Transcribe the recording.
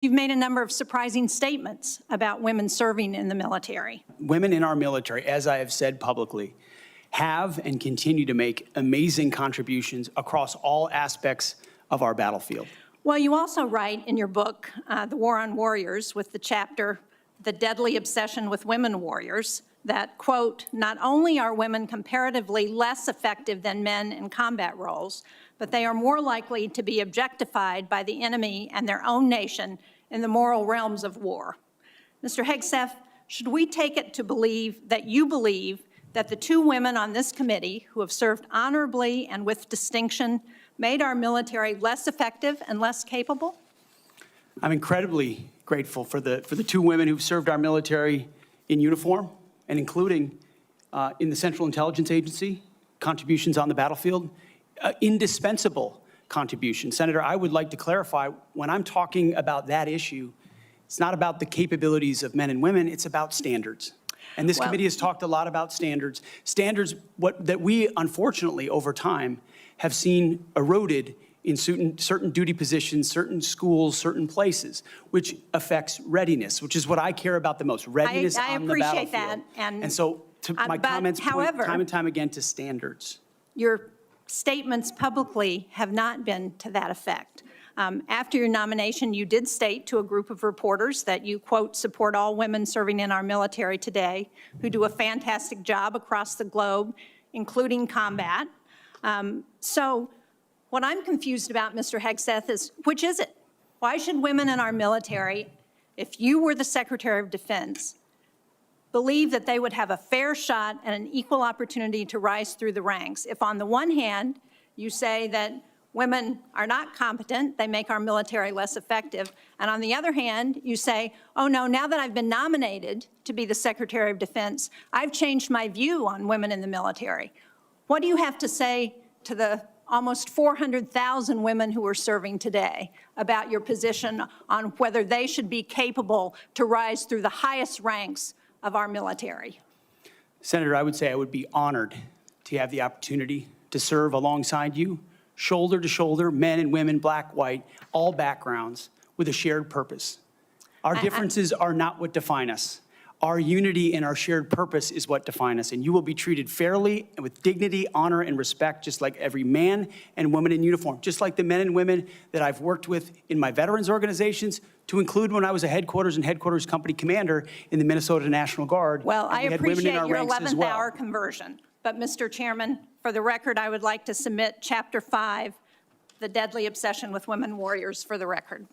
You've made a number of surprising statements about women serving in the military. Women in our military, as I have said publicly, have and continue to make amazing contributions across all aspects of our battlefield. Well, you also write in your book, The War on Warriors, with the chapter, The Deadly Obsession with Women Warriors, that, quote, not only are women comparatively less effective than men in combat roles, but they are more likely to be objectified by the enemy and their own nation in the moral realms of war. Mr. Hegseth, should we take it to believe that you believe that the two women on this committee who have served honorably and with distinction made our military less effective and less capable? I'm incredibly grateful for the two women who've served our military in uniform and including in the Central Intelligence Agency, contributions on the battlefield, indispensable contribution. Senator, I would like to clarify, when I'm talking about that issue, it's not about the capabilities of men and women, it's about standards. And this committee has talked a lot about standards. Standards that we, unfortunately, over time, have seen eroded in certain duty positions, certain schools, certain places, which affects readiness, which is what I care about the most, readiness on the battlefield. I appreciate that. And so my comments point time and time again to standards. Your statements publicly have not been to that effect. After your nomination, you did state to a group of reporters that you, quote, support all women serving in our military today who do a fantastic job across the globe, including combat. So what I'm confused about, Mr. Hegseth, is which is it? Why should women in our military, if you were the Secretary of Defense, believe that they would have a fair shot and an equal opportunity to rise through the ranks? If on the one hand, you say that women are not competent, they make our military less effective, and on the other hand, you say, oh no, now that I've been nominated to be the Secretary of Defense, I've changed my view on women in the military. What do you have to say to the almost 400,000 women who are serving today about your position on whether they should be capable to rise through the highest ranks of our military? Senator, I would say I would be honored to have the opportunity to serve alongside you, shoulder to shoulder, men and women, black, white, all backgrounds, with a shared purpose. Our differences are not what define us. Our unity and our shared purpose is what define us, and you will be treated fairly and with dignity, honor, and respect, just like every man and woman in uniform, just like the men and women that I've worked with in my veterans organizations, to include when I was a headquarters and headquarters company commander in the Minnesota National Guard. Well, I appreciate your 11th hour conversion, but Mr. Chairman, for the record, I would like to submit Chapter 5, The Deadly Obsession with Women Warriors, for the record.